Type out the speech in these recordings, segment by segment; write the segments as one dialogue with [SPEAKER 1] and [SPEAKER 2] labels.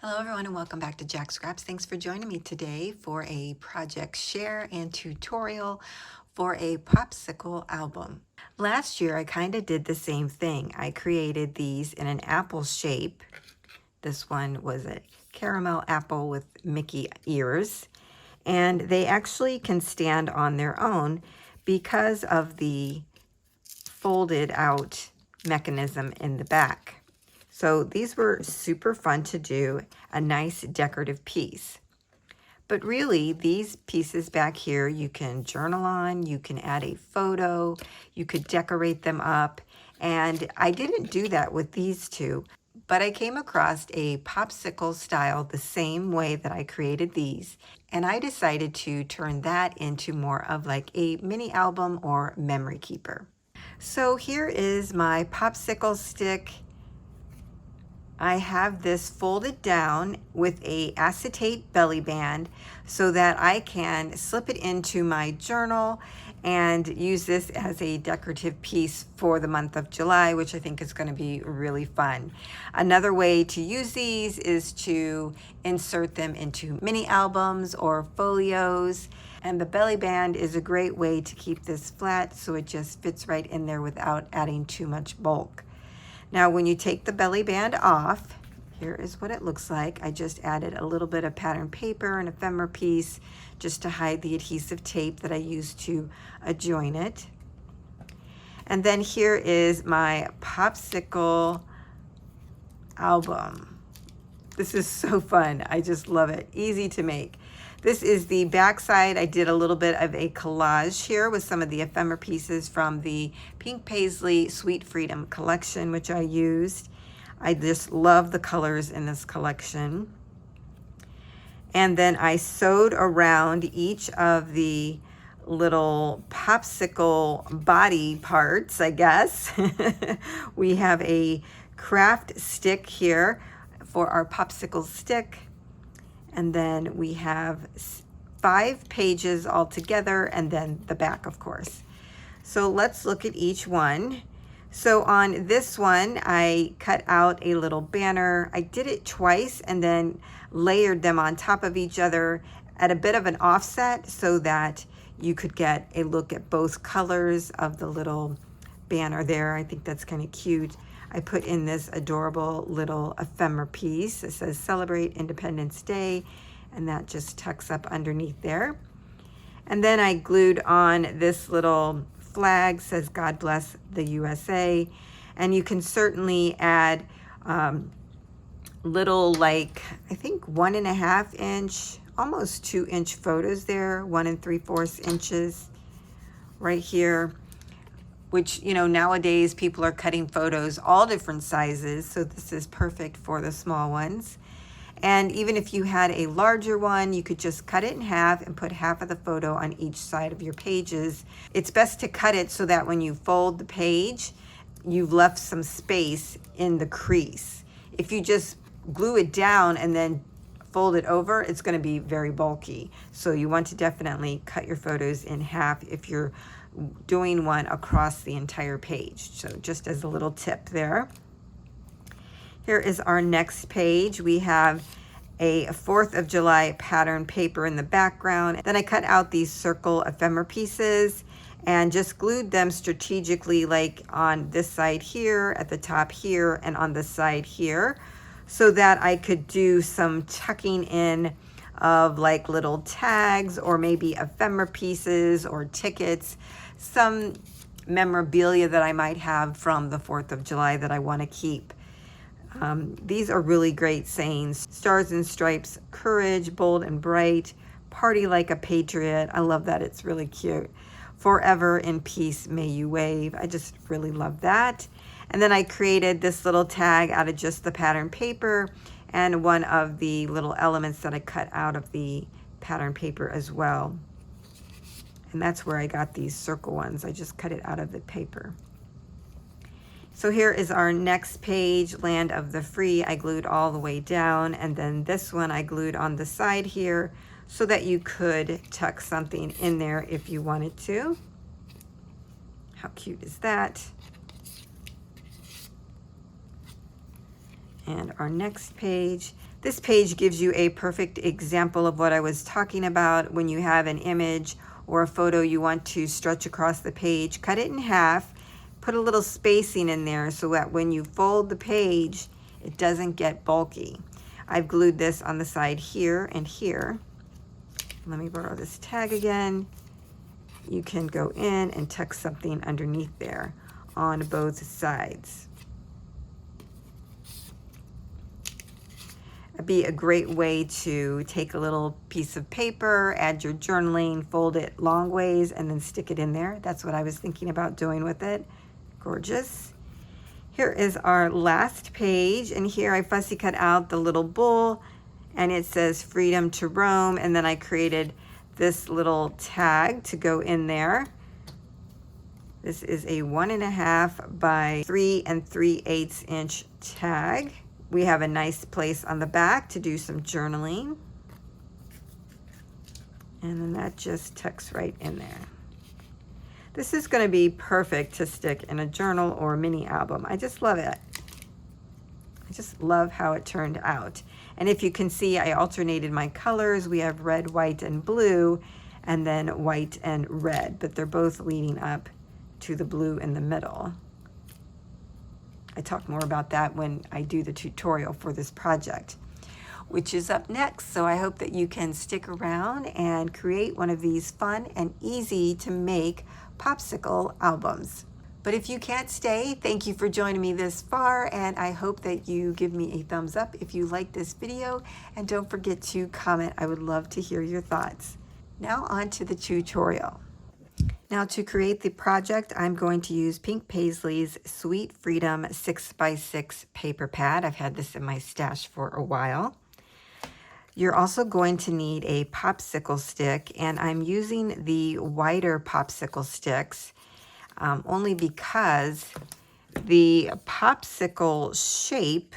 [SPEAKER 1] Hello everyone and welcome back to Jacqs Scraps. Thanks for joining me today for a project share and tutorial for a popsicle album. Last year I kind of did the same thing. I created these in an apple shape. This one was a caramel apple with Mickey ears, and they actually can stand on their own because of the folded out mechanism in the back. So these were super fun to do, a nice decorative piece. But really, these pieces back here, you can journal on, you can add a photo, you could decorate them up. And I didn't do that with these two, but I came across a popsicle style the same way that I created these. And I decided to turn that into more of like a mini album or memory keeper. So here is my popsicle stick. I have this folded down with a acetate belly band so that I can slip it into my journal and use this as a decorative piece for the month of July, which I think is going to be really fun. Another way to use these is to insert them into mini albums or folios. And the belly band is a great way to keep this flat so it just fits right in there without adding too much bulk. Now, when you take the belly band off, here is what it looks like. I just added a little bit of pattern paper and ephemera piece just to hide the adhesive tape that I used to adjoin it. And then here is my popsicle album. This is so fun. I just love it. Easy to make. This is the back side. I did a little bit of a collage here with some of the ephemera pieces from the Pink Paisley Sweet Freedom collection, which I used. I just love the colors in this collection. And then I sewed around each of the little popsicle body parts, I guess. We have a craft stick here for our popsicle stick. And then we have 5 pages all together, and then the back, of course. So let's look at each one. So on this one, I cut out a little banner. I did it twice and then layered them on top of each other at a bit of an offset so that you could get a look at both colors of the little banner there. I think that's kind of cute. I put in this adorable little ephemera piece. It says Celebrate Independence Day, and that just tucks up underneath there. And then I glued on this little flag, says God Bless the USA. And you can certainly add little, like, I think 1.5 inch, almost 2 inch photos there, 1 3/4 inches right here. Which, you know, nowadays people are cutting photos all different sizes, so this is perfect for the small ones. And even if you had a larger one, you could just cut it in half and put half of the photo on each side of your pages. It's best to cut it so that when you fold the page, you've left some space in the crease. If you just glue it down and then fold it over, it's going to be very bulky. So you want to definitely cut your photos in half if you're doing one across the entire page. So just as a little tip there. Here is our next page. We have a 4th of July pattern paper in the background. Then I cut out these circle ephemera pieces and just glued them strategically, like on this side here, at the top here, and on the side here, so that I could do some tucking in of like little tags or maybe ephemera pieces or tickets, some memorabilia that I might have from the 4th of July that I want to keep. These are really great sayings. Stars and stripes, courage, bold and bright, party like a patriot. I love that. It's really cute. Forever in peace may you wave. I just really love that. And then I created this little tag out of just the pattern paper and one of the little elements that I cut out of the pattern paper as well. And that's where I got these circle ones. I just cut it out of the paper. So here is our next page, Land of the Free. I glued all the way down, and then this one I glued on the side here so that you could tuck something in there if you wanted to. How cute is that? And our next page, This page gives you a perfect example of what I was talking about. When you have an image or a photo you want to stretch across the page, cut it in half, put a little spacing in there so that when you fold the page, it doesn't get bulky. I've glued this on the side here and here. Let me borrow this tag again. You can go in and tuck something underneath there on both sides. It'd be a great way to take a little piece of paper, add your journaling, fold it long ways, and then stick it in there. That's what I was thinking about doing with it. Gorgeous. Here is our last page, and here I fussy cut out the little bull, and it says freedom to roam, and then I created this little tag to go in there. This is a 1.5 by 3 3/8 inch tag. We have a nice place on the back to do some journaling. And then that just tucks right in there. This is going to be perfect to stick in a journal or a mini album. I just love it. I just love how it turned out. And if you can see, I alternated my colors. We have red, white, and blue, and then white and red, but they're both leading up to the blue in the middle. I talk more about that when I do the tutorial for this project, which is up next. So I hope that you can stick around and create one of these fun and easy to make popsicle albums. But if you can't stay, thank you for joining me this far, and I hope that you give me a thumbs up if you like this video, and don't forget to comment. I would love to hear your thoughts. Now on to the tutorial. Now to create the project, I'm going to use Pink Paisley's Sweet Freedom 6x6 paper pad. I've had this in my stash for a while. You're also going to need a popsicle stick, and I'm using the wider popsicle sticks only because the popsicle shape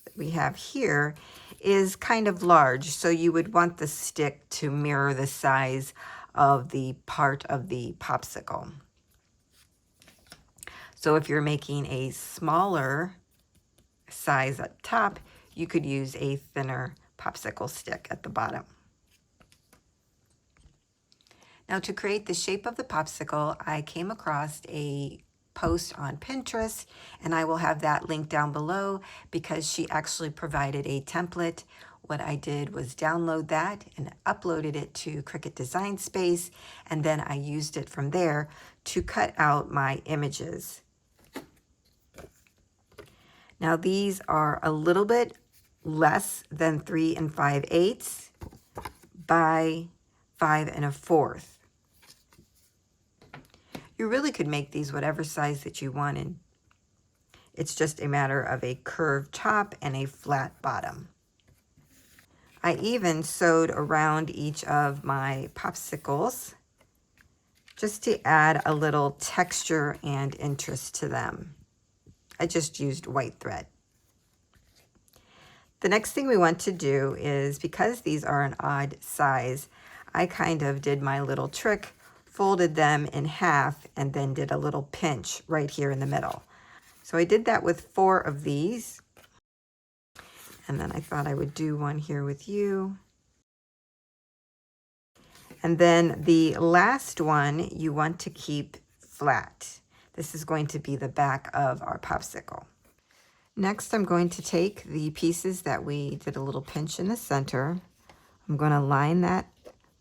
[SPEAKER 1] that we have here is kind of large, so you would want the stick to mirror the size of the part of the popsicle. So if you're making a smaller size up top, you could use a thinner popsicle stick at the bottom. Now to create the shape of the popsicle, I came across a post on Pinterest, and I will have that link down below because she actually provided a template. What I did was download that and uploaded it to Cricut Design Space, and then I used it from there to cut out my images. Now these are a little bit less than 3 5/8 by 5 1/4. You really could make these whatever size that you wanted. It's just a matter of a curved top and a flat bottom. I even sewed around each of my popsicles just to add a little texture and interest to them. I just used white thread. The next thing we want to do is, because these are an odd size, I kind of did my little trick, folded them in half, and then did a little pinch right here in the middle. So I did that with 4 of these. And then I thought I would do one here with you. And then the last one you want to keep flat. This is going to be the back of our popsicle. Next, I'm going to take the pieces that we did a little pinch in the center. I'm going to line that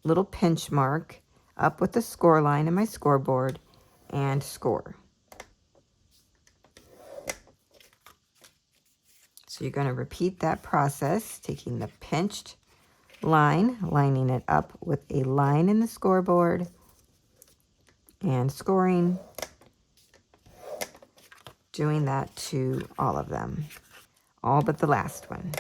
[SPEAKER 1] little pinch mark up with the score line in my scoreboard and score. So you're going to repeat that process, taking the pinched line, lining it up with a line in the scoreboard, and scoring, doing that to all of them, all but the last one.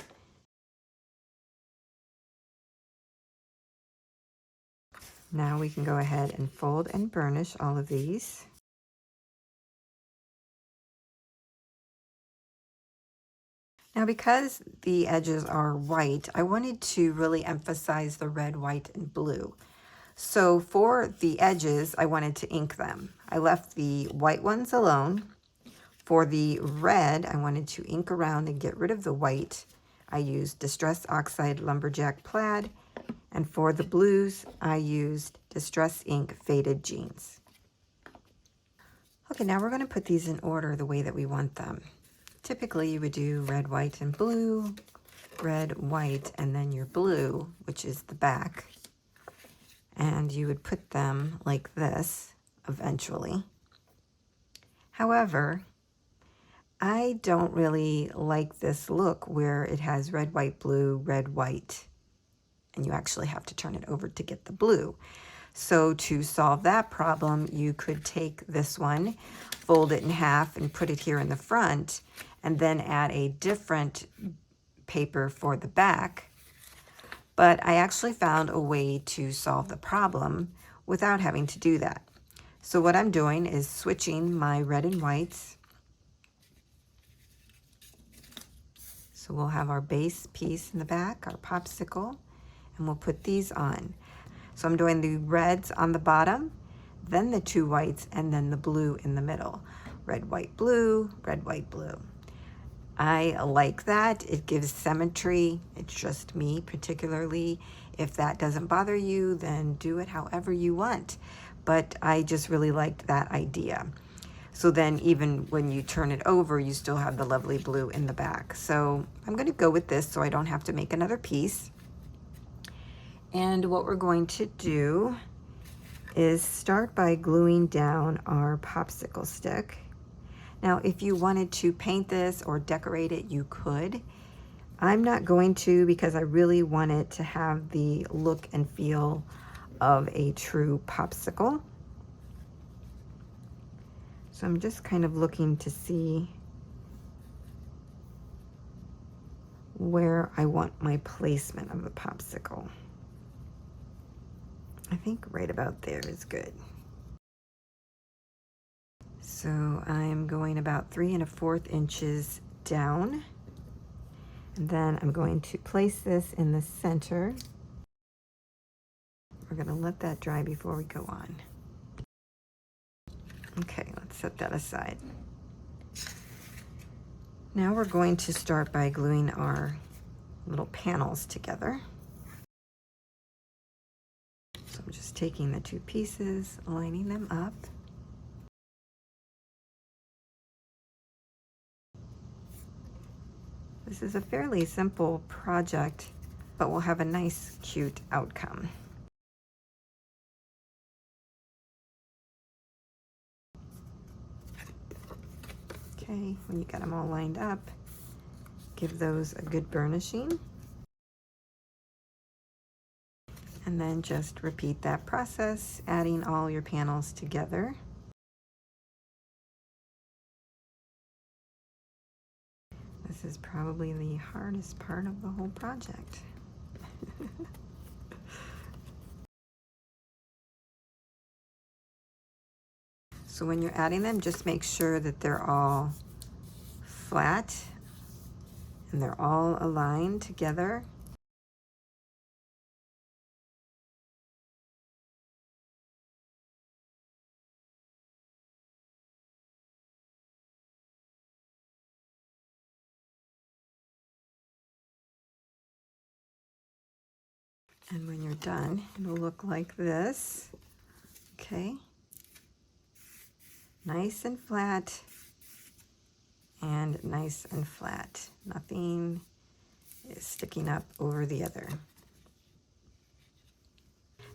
[SPEAKER 1] Now we can go ahead and fold and burnish all of these. Now, because the edges are white, I wanted to really emphasize the red, white, and blue. So for the edges, I wanted to ink them. I left the white ones alone. For the red, I wanted to ink around and get rid of the white I used Distress Oxide Lumberjack Plaid, and for the blues, I used Distress Ink Faded Jeans. Okay, now we're going to put these in order the way that we want them. Typically, you would do red, white, and blue, red, white, and then your blue, which is the back. And you would put them like this eventually. However, I don't really like this look where it has red, white, blue, red, white, and you actually have to turn it over to get the blue. So to solve that problem, you could take this one, fold it in half and put it here in the front, and then add a different paper for the back. But I actually found a way to solve the problem without having to do that. So what I'm doing is switching my red and whites. So we'll have our base piece in the back, our popsicle, and we'll put these on. So I'm doing the reds on the bottom, then the two whites, and then the blue in the middle. Red, white, blue, red, white, blue. I like that. It gives symmetry. It's just me particularly. If that doesn't bother you, then do it however you want. But I just really liked that idea. So then even when you turn it over, you still have the lovely blue in the back. So I'm going to go with this so I don't have to make another piece. And what we're going to do is start by gluing down our popsicle stick. Now, if you wanted to paint this or decorate it, you could. I'm not going to because I really want it to have the look and feel of a true popsicle. So I'm just kind of looking to see where I want my placement of the popsicle. I think right about there is good. So I'm going about 3 1/4 inches down. And then I'm going to place this in the center. We're going to let that dry before we go on. Okay, let's set that aside. Now we're going to start by gluing our little panels together. So I'm just taking the two pieces, lining them up. This is a fairly simple project, but will have a nice, cute outcome. Okay, when you got them all lined up, give those a good burnishing. And then just repeat that process, adding all your panels together. This is probably the hardest part of the whole project. So when you're adding them, just make sure that they're all flat and they're all aligned together. And when you're done, it'll look like this. Okay. Nice and flat and nice and flat. Nothing is sticking up over the other.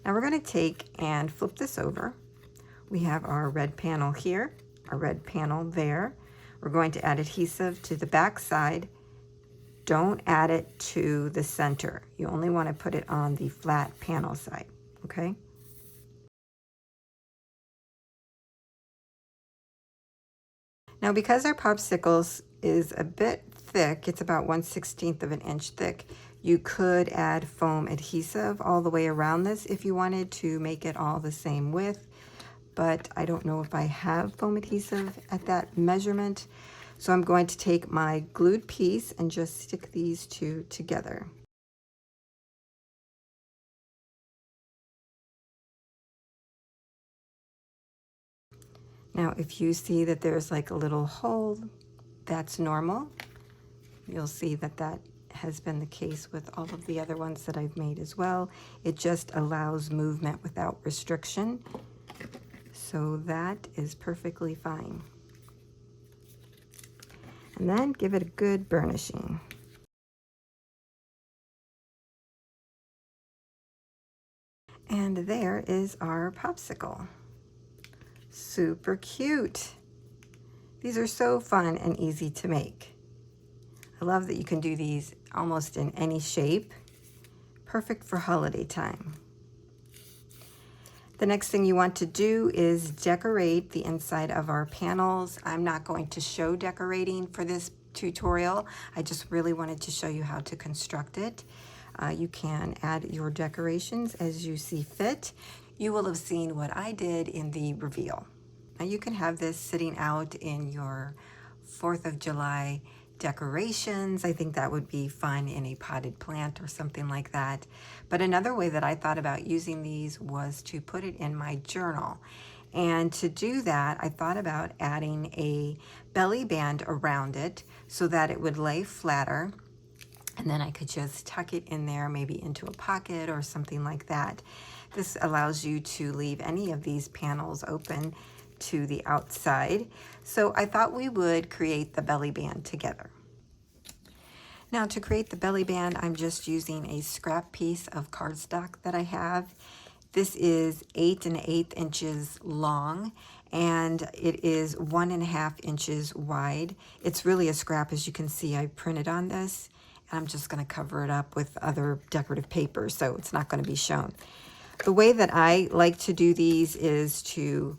[SPEAKER 1] Now we're going to take and flip this over. We have our red panel here, our red panel there. We're going to add adhesive to the back side. Don't add it to the center. You only want to put it on the flat panel side, okay? Now because our popsicles is a bit thick, it's about 1/16 of an inch thick, you could add foam adhesive all the way around this if you wanted to make it all the same width, but I don't know if I have foam adhesive at that measurement. So I'm going to take my glued piece and just stick these two together. Now, if you see that there's like a little hole, that's normal. You'll see that that has been the case with all of the other ones that I've made as well. It just allows movement without restriction. So that is perfectly fine. And then give it a good burnishing. And there is our popsicle. Super cute. These are so fun and easy to make. I love that you can do these almost in any shape. Perfect for holiday time. The next thing you want to do is decorate the inside of our panels. I'm not going to show decorating for this tutorial. I just really wanted to show you how to construct it. You can add your decorations as you see fit. You will have seen what I did in the reveal. Now you can have this sitting out in your 4th of July decorations. I think that would be fun in a potted plant or something like that. But another way that I thought about using these was to put it in my journal. And to do that, I thought about adding a belly band around it so that it would lay flatter. And then I could just tuck it in there, maybe into a pocket or something like that. This allows you to leave any of these panels open to the outside. So I thought we would create the belly band together. Now to create the belly band, I'm just using a scrap piece of cardstock that I have. This is 8 1/8 inches long and it is 1 1/2 inches wide. It's really a scrap, as you can see. I printed on this and I'm just going to cover it up with other decorative paper, so it's not going to be shown. The way that I like to do these is to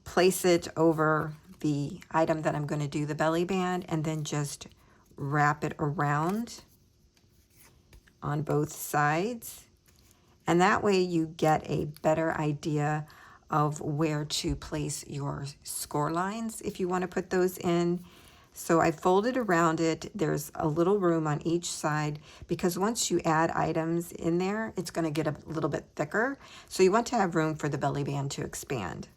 [SPEAKER 1] place it over the item that I'm going to do the belly band and then just wrap it around on both sides. And that way you get a better idea of where to place your score lines if you want to put those in. So I folded around it. There's a little room on each side because once you add items in there, it's going to get a little bit thicker. So you want to have room for the belly band to expand.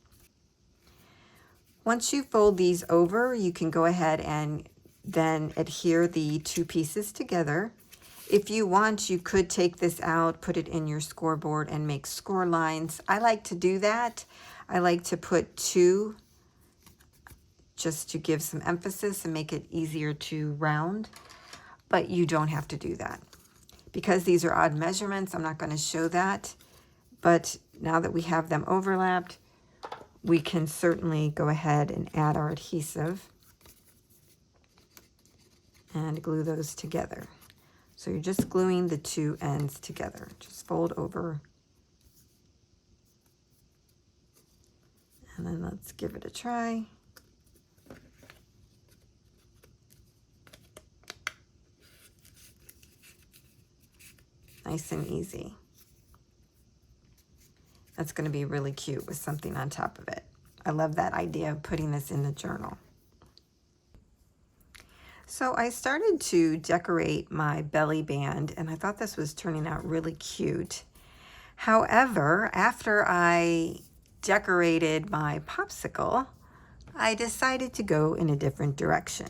[SPEAKER 1] Once you fold these over, you can go ahead and then adhere the two pieces together. If you want, you could take this out, put it in your scoreboard and make score lines. I like to do that. I like to put 2 just to give some emphasis and make it easier to round, but you don't have to do that. Because these are odd measurements, I'm not going to show that, but now that we have them overlapped, we can certainly go ahead and add our adhesive and glue those together. So you're just gluing the 2 ends together. Just fold over. And then let's give it a try. Nice and easy. That's going to be really cute with something on top of it. I love that idea of putting this in the journal. So I started to decorate my belly band and I thought this was turning out really cute. However, after I decorated my popsicle, I decided to go in a different direction.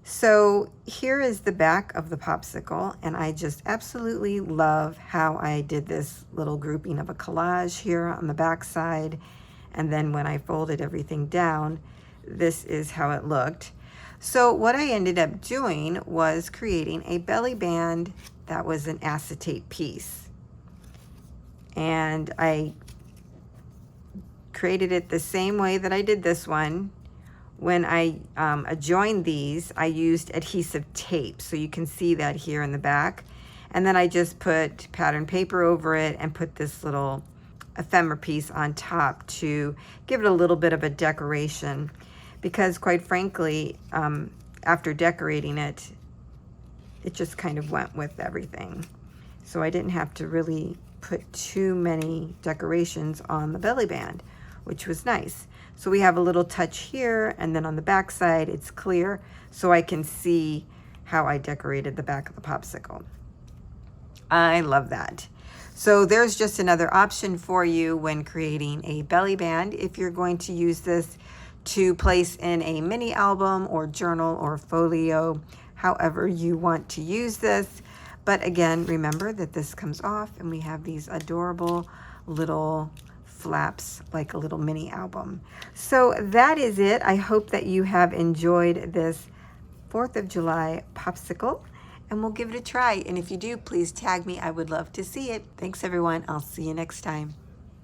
[SPEAKER 1] So here is the back of the popsicle, and I just absolutely love how I did this little grouping of a collage here on the back side. And then when I folded everything down, this is how it looked. So what I ended up doing was creating a belly band that was an acetate piece. And I created it the same way that I did this one. When I joined these, I used adhesive tape. So you can see that here in the back. And then I just put pattern paper over it and put this little ephemera piece on top to give it a little bit of a decoration. Because quite frankly, after decorating it, it just kind of went with everything. So I didn't have to really put too many decorations on the belly band, which was nice. So we have a little touch here, and then on the back side, it's clear, so I can see how I decorated the back of the popsicle. I love that. So there's just another option for you when creating a belly band. If you're going to use this to place in a mini album or journal or folio, however you want to use this. But again, remember that this comes off and we have these adorable little flaps, like a little mini album. So that is it. I hope that you have enjoyed this 4th of July popsicle, and we'll give it a try. And if you do, please tag me. I would love to see it. Thanks everyone. I'll see you next time.